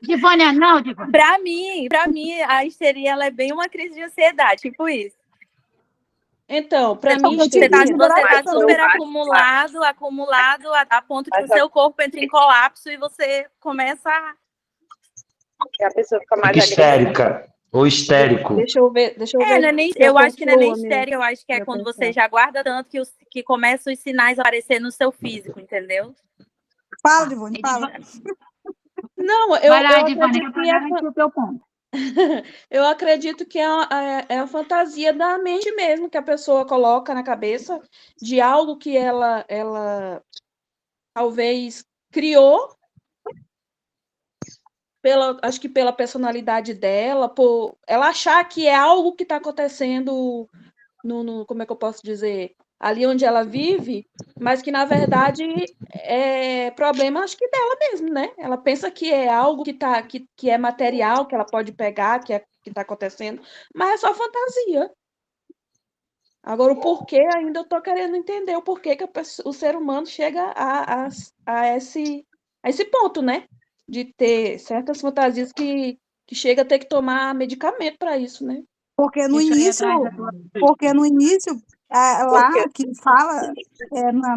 Divânia, não, Divânia. Pra mim, a histeria ela é bem uma crise de ansiedade, tipo isso. Então, para Você mim, tá Você tá histeria super acumulado a ponto que o seu corpo entra em colapso e você começa a... que a pessoa fica mais Fica histérica ou histérico. Deixa eu ver. não é nem, eu acho que não é nem histérica, eu acho que é meu quando pensar. você já guarda tanto que começam os sinais a aparecer no seu físico, entendeu? Fala, Ivone, fala. Não, Vai lá, eu Divânia, acredito para que garantir o teu ponto. eu acredito que é a fantasia da mente mesmo que a pessoa coloca na cabeça de algo que ela talvez criou acho que pela personalidade dela, por ela achar que é algo que está acontecendo como é que eu posso dizer? ali onde ela vive, mas que, na verdade, é problema, acho que dela mesmo, né? Ela pensa que é algo que é material, que ela pode pegar, que está acontecendo, mas é só fantasia. Agora, o porquê, ainda eu estou querendo entender o porquê que o ser humano chega a esse ponto, né? De ter certas fantasias que chega a ter que tomar medicamento para isso, né? Porque no Deixa eu ir início, atrás da tua... porque no início, lá que fala,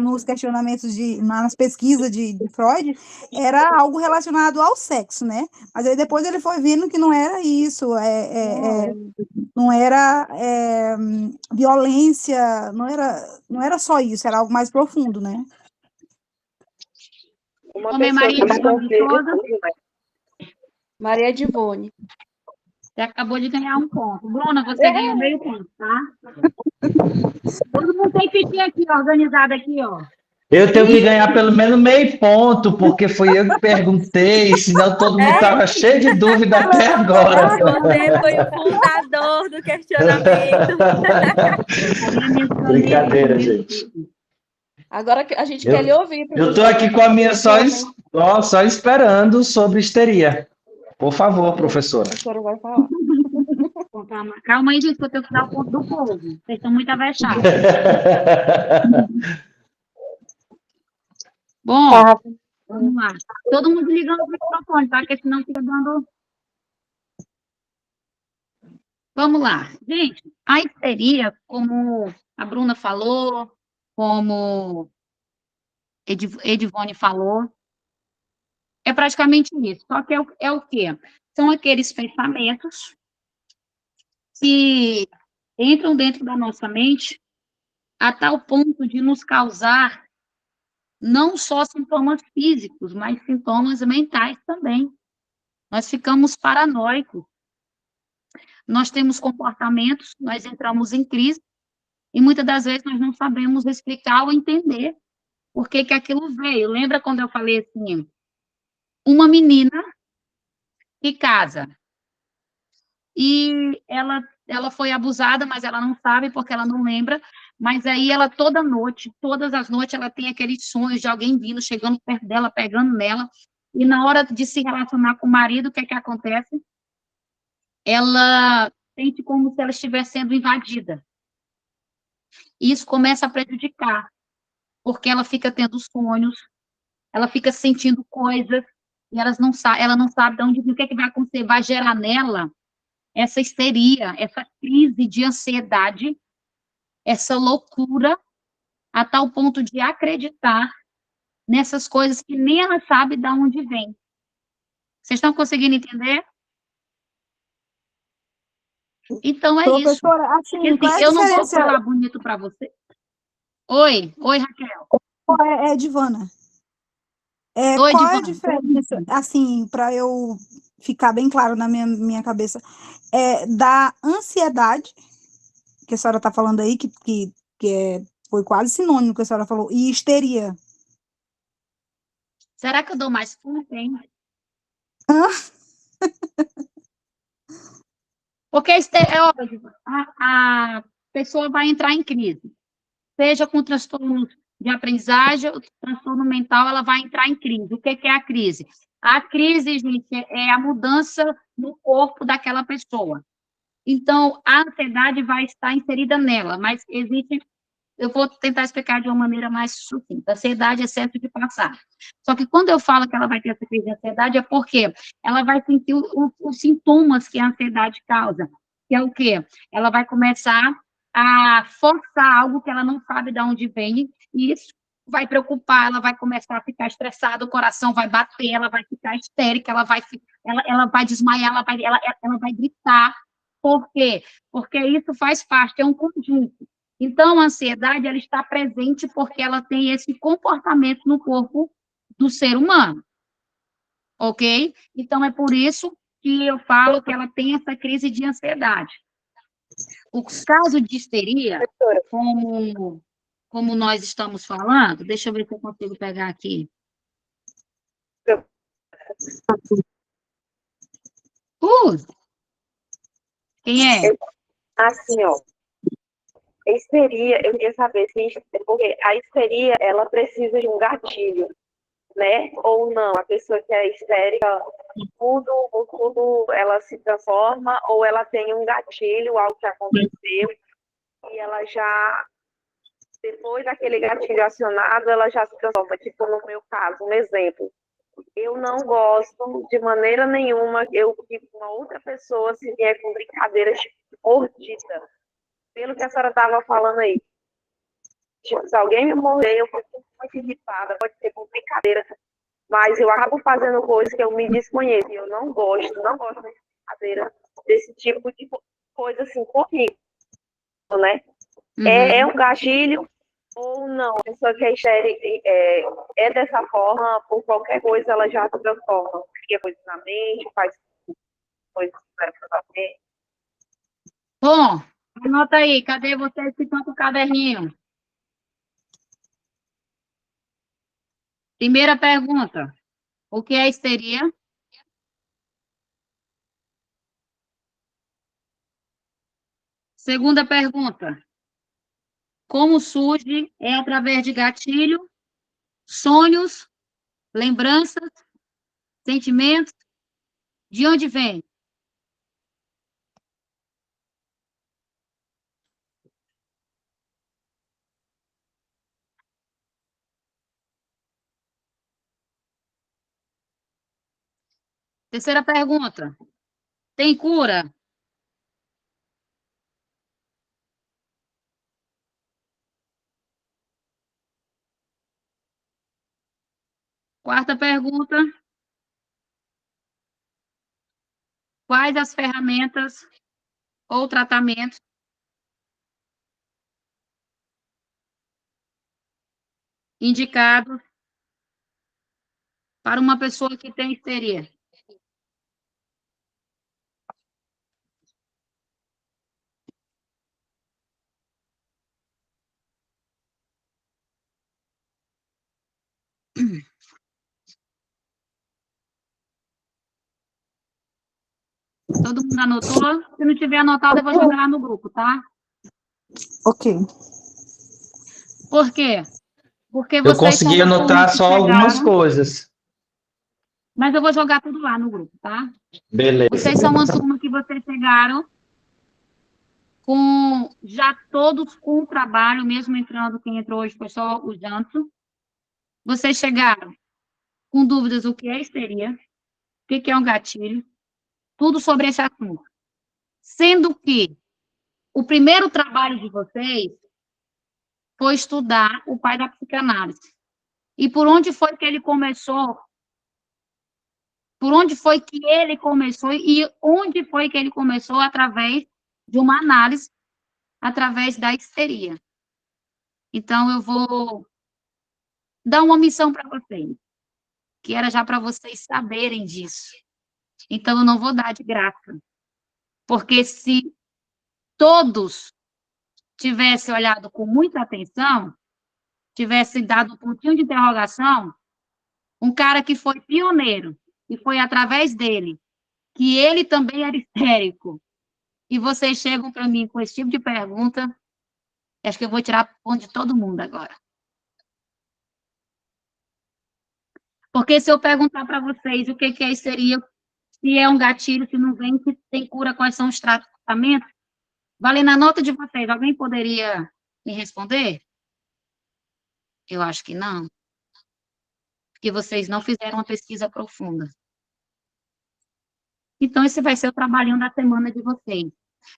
nos questionamentos nas pesquisas de Freud, era algo relacionado ao sexo, né? Mas aí depois ele foi vendo que não era isso, não era violência, não era só isso, era algo mais profundo, né? Uma Como é pessoa Maria que de nome confia. toda, Maria Divone. você acabou de ganhar um ponto. Bruna, você ganhou meio ponto, tá? Todo mundo tem fichinha aqui, ó, organizada aqui, ó. Eu tenho que ganhar pelo menos meio ponto, porque foi eu que perguntei, senão todo mundo estava cheio de dúvida até agora. Você foi o fundador do questionamento. Cadê a minha caneta? Brincadeira, gente. Agora a gente Eu- quer lhe ouvir, Eu professor. estou aqui com a minha só esperando sobre histeria. Por favor, professora. A professora vai falar. Calma aí, gente, que eu tenho que dar o ponto do povo. Vocês estão muito avexados. Bom, vamos lá. Todo mundo ligando o microfone, tá? Porque senão fica dando... Vamos lá. Gente, a histeria, como a Bruna falou, como Edivone falou, é praticamente isso. Só que é o quê? São aqueles pensamentos que entram dentro da nossa mente a tal ponto de nos causar não só sintomas físicos, mas sintomas mentais também. Nós ficamos paranoicos, nós temos comportamentos, nós entramos em crise, e muitas das vezes nós não sabemos explicar ou entender por que que aquilo veio. Lembra quando eu falei assim, uma menina que casa, e ela foi abusada, mas ela não sabe porque ela não lembra, mas aí ela toda noite, todas as noites, ela tem aqueles sonhos de alguém vindo, chegando perto dela, pegando nela, e na hora de se relacionar com o marido, o que é que acontece? Ela sente como se ela estivesse sendo invadida. E isso começa a prejudicar, porque ela fica tendo sonhos, ela fica sentindo coisas, e ela não sabe de onde o que é que vai acontecer, vai gerar nela essa histeria, essa crise de ansiedade, essa loucura, a tal ponto de acreditar nessas coisas que nem ela sabe de onde vem. Vocês estão conseguindo entender? Então é isso. Professora, assim, Porque, qual é a eu não vou diferença? falar bonito para você. Oi, Raquel. Divana. Oi, Qual é a Divana. diferença, assim, para eu ficar bem claro na minha cabeça, da ansiedade, que a senhora está falando aí, foi quase sinônimo que a senhora falou, e histeria? Será que eu dou mais ponto, hein? Porque é óbvio, a pessoa vai entrar em crise. Seja com transtorno de aprendizagem, ou transtorno mental, ela vai entrar em crise. O que é a crise? A crise, gente, é a mudança no corpo daquela pessoa. Então, a ansiedade vai estar inserida nela, mas existe... Eu vou tentar explicar de uma maneira mais sucinta. A ansiedade é excesso de passar. Só que quando eu falo que ela vai ter essa crise de ansiedade, é porque ela vai sentir os sintomas que a ansiedade causa, que é o quê? Ela vai começar a forçar algo que ela não sabe de onde vem, e isso vai preocupar, ela vai começar a ficar estressada, o coração vai bater, ela vai ficar histérica, ela vai desmaiar, ela vai gritar. Por quê? Porque isso faz parte, é um conjunto. Então, a ansiedade, ela está presente porque ela tem esse comportamento no corpo do ser humano, ok? Então, é por isso que eu falo que ela tem essa crise de ansiedade. O caso de histeria, como nós estamos falando, deixa eu ver se eu consigo pegar aqui. Quem é? Assim, ó. histeria, eu queria saber se, porque a histeria, ela precisa de um gatilho, né? Ou não, a pessoa que é histérica, tudo ela se transforma, ou ela tem um gatilho, algo que aconteceu, e ela já, depois daquele gatilho acionado, ela já se transforma. Tipo, no meu caso, um exemplo. Eu não gosto de maneira nenhuma que uma outra pessoa se vier com brincadeiras tipo mordida. Pelo que a senhora estava falando aí. Tipo, se alguém me morder, eu fico muito irritada, pode ser com brincadeira, mas eu acabo fazendo coisas que eu me desconheço. E eu não gosto de brincadeira, desse tipo de coisa assim comigo, né? É um gatilho ou não? A pessoa que é histérica é dessa forma, por qualquer coisa ela já se transforma. Cria coisas na mente, faz coisas para fazer. Bom, anota aí, cadê vocês que estão com o caderninho? Primeira pergunta, o que é histeria? Segunda pergunta, como surge? É através de gatilho, sonhos, lembranças, sentimentos? De onde vem? Terceira pergunta, tem cura? Quarta pergunta, quais as ferramentas ou tratamentos indicados para uma pessoa que tem histeria? Todo mundo anotou? Se não tiver anotado, eu vou jogar lá no grupo, tá? Ok. Por quê? Porque Eu vocês são consegui uma turma anotar que só algumas chegaram, coisas. mas eu vou jogar tudo lá no grupo, tá? Beleza. Vocês são uma turma que vocês chegaram com já todos com o trabalho, mesmo entrando, quem entrou hoje foi só o Janto. Vocês chegaram com dúvidas o que é histeria, o que é um gatilho, tudo sobre esse assunto. Sendo que o primeiro trabalho de vocês foi estudar o pai da psicanálise. E por onde foi que ele começou? Por onde foi que ele começou e onde foi que ele começou através de uma análise, através da histeria. Então, eu vou dar uma missão para vocês, que era já para vocês saberem disso. Então, eu não vou dar de graça. Porque se todos tivessem olhado com muita atenção, tivessem dado um pontinho de interrogação, um cara que foi pioneiro, e foi através dele, que ele também era histérico, e vocês chegam para mim com esse tipo de pergunta, acho que eu vou tirar ponto de todo mundo agora. Porque se eu perguntar para vocês o que é histeria, se é um gatilho, se não vem, se tem cura, quais são os tratamentos, vale na nota de vocês, alguém poderia me responder? Eu acho que não. Porque vocês não fizeram uma pesquisa profunda. Então, esse vai ser o trabalhinho da semana de vocês.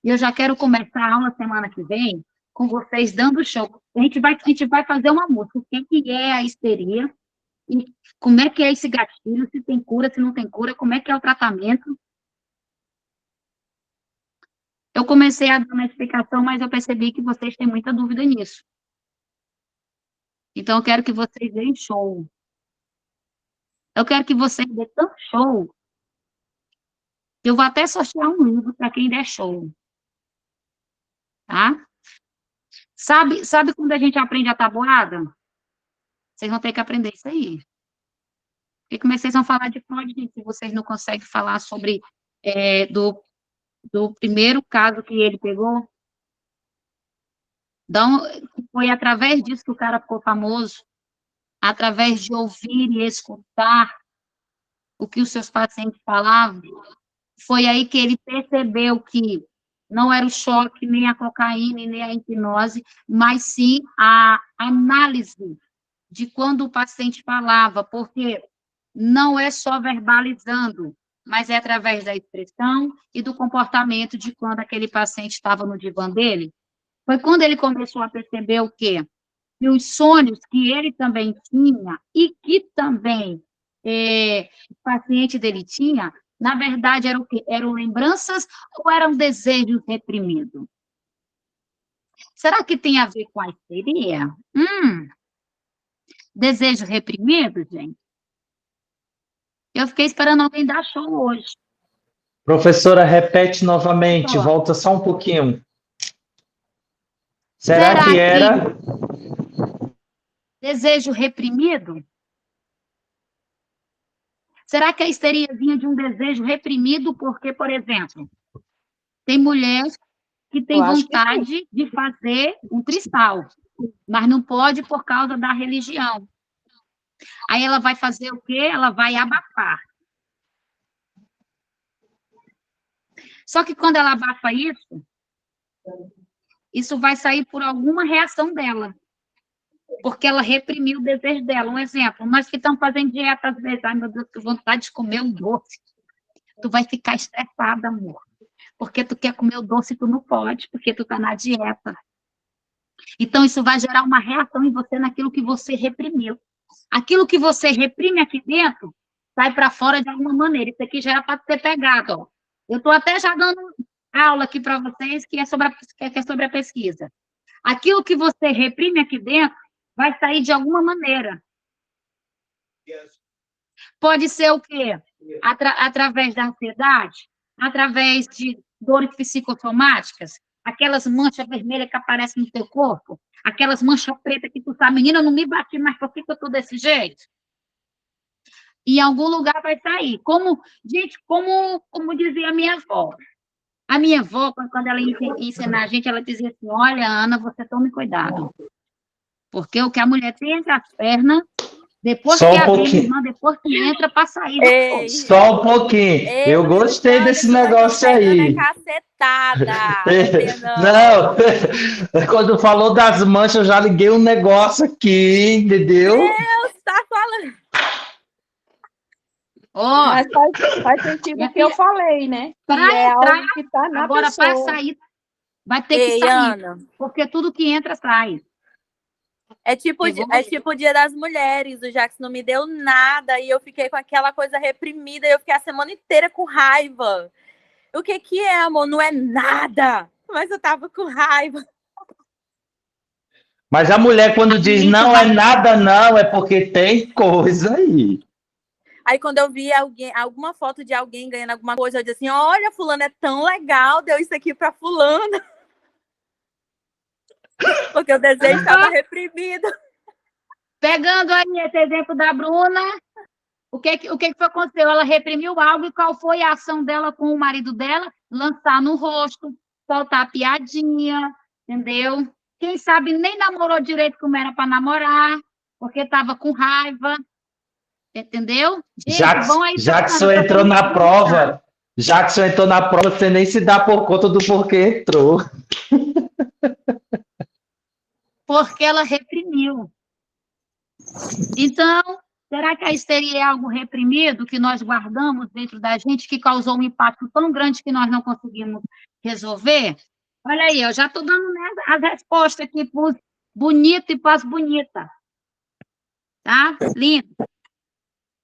E eu já quero começar a aula semana que vem com vocês dando show. A gente vai fazer uma música. O que é a histeria? E como é que é esse gatilho? Se tem cura, se não tem cura? Como é que é o tratamento? Eu comecei a dar uma explicação, mas eu percebi que vocês têm muita dúvida nisso. Então, eu quero que vocês deem show. Eu quero que vocês deem tanto show. Eu vou até sortear um livro para quem der show. Tá? Sabe quando a gente aprende a tabuada? Vocês vão ter que aprender isso aí. Porque como é que vocês vão falar de Freud, gente, se vocês não conseguem falar sobre do primeiro caso que ele pegou? Então, foi através disso que o cara ficou famoso, através de ouvir e escutar o que os seus pacientes falavam. Foi aí que ele percebeu que não era o choque, nem a cocaína, nem a hipnose, mas sim a análise de quando o paciente falava, porque não é só verbalizando, mas é através da expressão e do comportamento de quando aquele paciente estava no divã dele. Foi quando ele começou a perceber o quê? Que os sonhos que ele também tinha e que também o paciente dele tinha, na verdade, eram o quê? Eram lembranças ou eram desejos reprimidos? Será que tem a ver com a histeria? Desejo reprimido, gente? Eu fiquei esperando alguém dar show hoje. Professora, repete novamente, volta só um pouquinho. Será que era desejo reprimido? Será que a histeria vinha de um desejo reprimido? Porque, por exemplo, tem mulher que tem vontade de fazer um cristal, mas não pode por causa da religião. Aí ela vai fazer o quê? Ela vai abafar. Só que quando ela abafa isso vai sair por alguma reação dela, porque ela reprimiu o desejo dela. Um exemplo, nós que estamos fazendo dieta às vezes, ai meu Deus, que vontade de comer um doce. Tu vai ficar estressada, amor, porque tu quer comer o doce e tu não pode, porque tu está na dieta. Então, isso vai gerar uma reação em você naquilo que você reprimiu. Aquilo que você reprime aqui dentro, sai para fora de alguma maneira. Isso aqui já era para ter pegado, ó. Eu estou até já dando aula aqui para vocês, que é sobre a pesquisa. Aquilo que você reprime aqui dentro, vai sair de alguma maneira. Pode ser o quê? Através da ansiedade, através de dores psicossomáticas, aquelas manchas vermelhas que aparecem no teu corpo, aquelas manchas pretas que tu sabe, menina, eu não me bati, mas por que eu tô desse jeito? Em algum lugar vai sair. Gente, como dizia a minha avó. A minha avó, quando ela ia ensinar a gente, ela dizia assim, olha, Ana, você tome cuidado. Porque o que a mulher tem entre as pernas, depois só que abrir, depois que entra para sair. Só um pouquinho. Eu gostei desse negócio aí. Cacetada. Não, quando falou das manchas, eu já liguei um negócio aqui, entendeu? Deus, tá falando. Mas faz sentido o que eu falei, né? É algo que está na agora, pessoa. para sair, vai ter que sair. Ana, porque tudo que entra, sai. É tipo o Dia das Mulheres, o Jackson não me deu nada e eu fiquei com aquela coisa reprimida e eu fiquei a semana inteira com raiva. O que é, amor? Não é nada, mas eu tava com raiva. Mas a mulher, quando diz não é nada, não, é porque tem coisa aí. Aí, quando eu vi alguma foto de alguém ganhando alguma coisa, eu disse assim, olha, fulano é tão legal, deu isso aqui pra fulano. Porque o desejo estava reprimido. Pegando aí esse exemplo da Bruna, o que aconteceu? Ela reprimiu algo e qual foi a ação dela com o marido dela? Lançar no rosto, soltar piadinha, entendeu? Quem sabe nem namorou direito como era para namorar, porque estava com raiva. Entendeu? Jackson entrou na prova. Jackson entrou na prova, você nem se dá por conta do porquê entrou. Porque ela reprimiu. Então, será que a histeria é algo reprimido que nós guardamos dentro da gente, que causou um impacto tão grande que nós não conseguimos resolver? Olha aí, eu já estou dando as respostas aqui para os bonitos e para as bonitas. Tá? Lindo.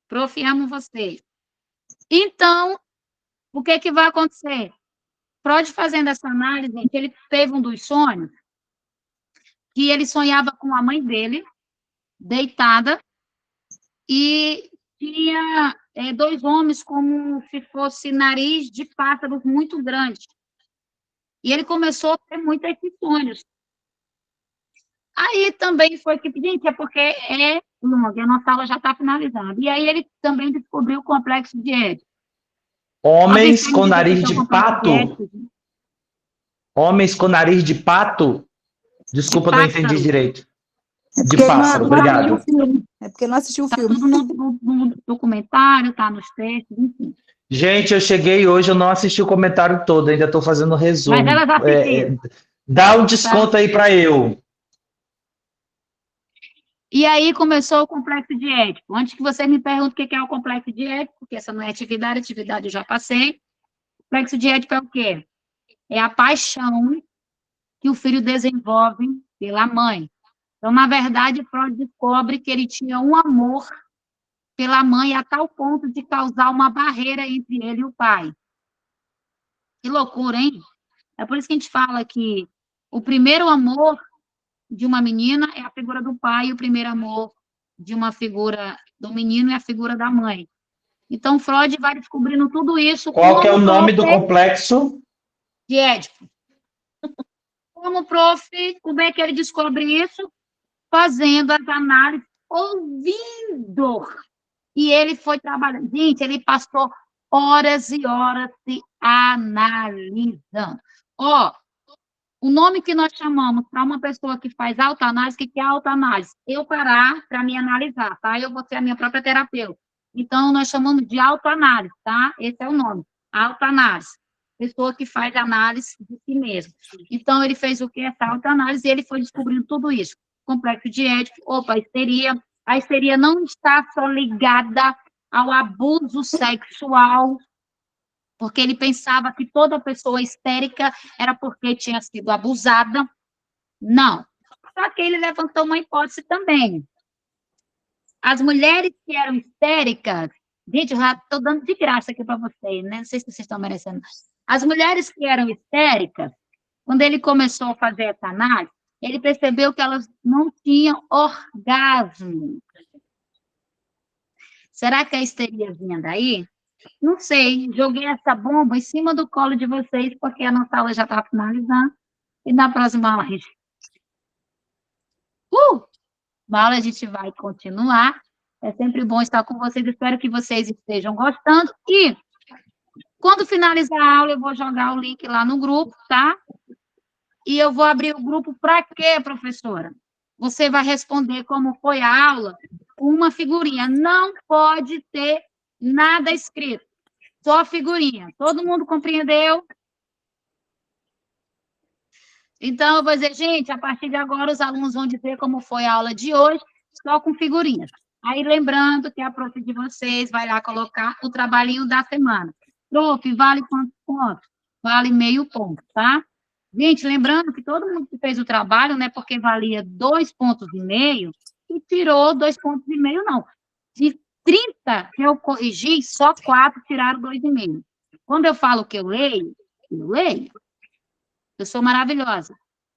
Prof, amo vocês. Então, o que vai acontecer? Freud, fazendo essa análise, ele teve um dos sonhos que ele sonhava com a mãe dele, deitada, e tinha dois homens como se fosse nariz de pássaros muito grande. E ele começou a ter muitos esses sonhos. Aí também foi que, gente, é porque é longa, a nossa aula já está finalizando. E aí ele também descobriu o complexo de Édipo. Homens com nariz de pato? Homens com nariz de pato? Desculpa, não entendi direito. É De porque pássaro, não assistiu obrigado. o filme. É porque não assistiu o Tá filme. tudo no documentário, tá nos textos, enfim. Gente, eu cheguei hoje, eu não assisti o comentário todo, ainda estou fazendo resumo. Mas elas assistiram. Dá um desconto aí para eu. E aí começou o complexo de Édipo. Antes que vocês me perguntem o que é o complexo de Édipo, porque essa não é atividade eu já passei. O complexo de Édipo é o quê? É a paixão que o filho desenvolve pela mãe. Então, na verdade, Freud descobre que ele tinha um amor pela mãe a tal ponto de causar uma barreira entre ele e o pai. Que loucura, hein? É por isso que a gente fala que o primeiro amor de uma menina é a figura do pai, e o primeiro amor de uma figura do menino é a figura da mãe. Então, Freud vai descobrindo tudo isso. Qual que é o nome do complexo? De Édipo. Como prof, como é que ele descobre isso? Fazendo as análises, ouvindo. E ele foi trabalhando. Gente, ele passou horas e horas se analisando. Ó, o nome que nós chamamos para uma pessoa que faz autoanálise, o que é autoanálise? Eu parar para me analisar, tá? Eu vou ser a minha própria terapeuta. Então, nós chamamos de autoanálise, tá? Esse é o nome, autoanálise. Pessoa que faz análise de si mesmo. Então, ele fez o que? Essa autoanálise, e ele foi descobrindo tudo isso. Complexo de Édipo, opa, a histeria não está só ligada ao abuso sexual, porque ele pensava que toda pessoa histérica era porque tinha sido abusada. Não. Só que ele levantou uma hipótese também. As mulheres que eram histéricas, gente, eu já estou dando de graça aqui para vocês, né? Não sei se vocês estão merecendo. As mulheres que eram histéricas, quando ele começou a fazer essa análise, ele percebeu que elas não tinham orgasmo. Será que a histeria vinha daí? Não sei, joguei essa bomba em cima do colo de vocês, porque a nossa aula já está finalizando, e na próxima aula uma aula a gente vai continuar. É sempre bom estar com vocês, espero que vocês estejam gostando, e quando finalizar a aula, eu vou jogar o link lá no grupo, tá? E eu vou abrir o grupo para quê, professora? Você vai responder como foi a aula com uma figurinha. Não pode ter nada escrito, só figurinha. Todo mundo compreendeu? Então, eu vou dizer, gente, a partir de agora, os alunos vão dizer como foi a aula de hoje, só com figurinhas. Aí, lembrando que a prof de vocês vai lá colocar o trabalhinho da semana. Prof, vale quantos pontos? Vale meio ponto, tá? Gente, lembrando que todo mundo que fez o trabalho, né, porque valia 2,5 pontos, e tirou 2,5 pontos, não. De 30 que eu corrigi, só 4 tiraram 2,5. Quando eu falo que eu leio. Eu sou maravilhosa,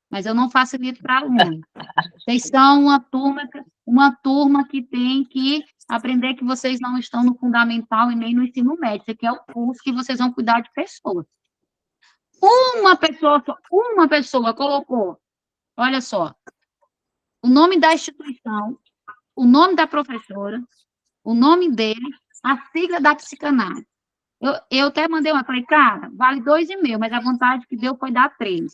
mas eu não facilito para aluno. Vocês são uma turma que tem que aprender que vocês não estão no fundamental e nem no ensino médio. Esse aqui é o curso que vocês vão cuidar de pessoas. Uma pessoa colocou, olha só, o nome da instituição, o nome da professora, o nome dele, a sigla da psicanálise. Eu até mandei uma, falei, cara, vale 2,5, mas a vontade que deu foi dar 3.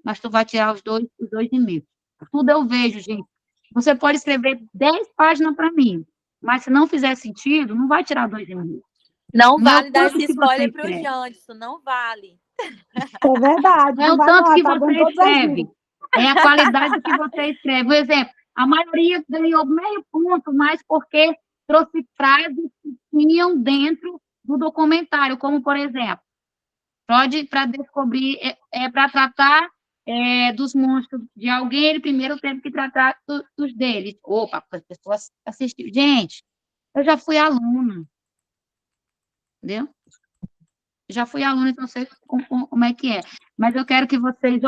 Mas tu vai tirar os 2,5. Tudo eu vejo, gente. Você pode escrever 10 páginas para mim, mas se não fizer sentido, não vai tirar 2,5. Não vale dar esse spoiler para o Janderson, não vale. É verdade. Não é o tanto que você escreve, é a qualidade que você escreve. Por exemplo, a maioria ganhou meio ponto, mas porque trouxe frases que tinham dentro do documentário, como, por exemplo, Freud, para descobrir, para tratar dos monstros de alguém, ele primeiro teve que tratar dos deles. Opa, as pessoas assistiram. Gente, eu já fui aluna, entendeu? Já fui aluna, então sei como é que é. Mas eu quero que vocês,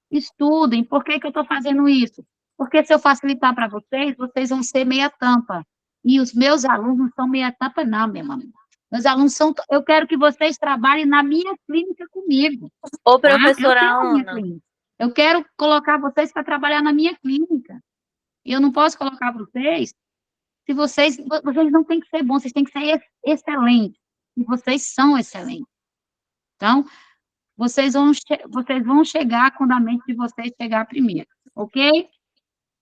estudem. Por que eu estou fazendo isso? Porque se eu facilitar para vocês, vocês vão ser meia tampa. E os meus alunos não são meia tampa, não, minha mamãe. Meus alunos são... Eu quero que vocês trabalhem na minha clínica comigo. Ô, professora Ana. Eu quero colocar vocês para trabalhar na minha clínica. E eu não posso colocar vocês se vocês não têm que ser bons, vocês têm que ser excelentes. E vocês são excelentes. Então, vocês vão chegar quando a mente de vocês chegar primeiro. ok?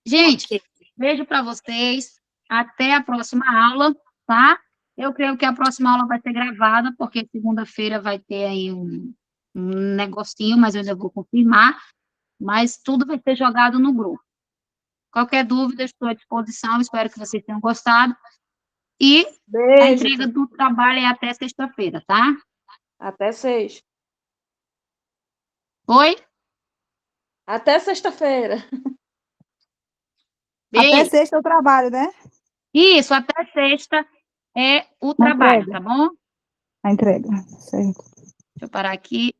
Gente, Ok. beijo para vocês. Até a próxima aula, tá? Eu creio que a próxima aula vai ser gravada, porque segunda-feira vai ter aí um negocinho, mas eu ainda vou confirmar. Mas tudo vai ser jogado no grupo. Qualquer dúvida, estou à disposição. Espero que vocês tenham gostado. E a Beijo. entrega do trabalho é até sexta-feira, tá? Até sexta. Oi? Até sexta-feira. Até Beijo. sexta eu trabalho, né? Isso, até sexta é o Na trabalho, entrega. tá bom? A entrega. Certo. Deixa eu parar aqui.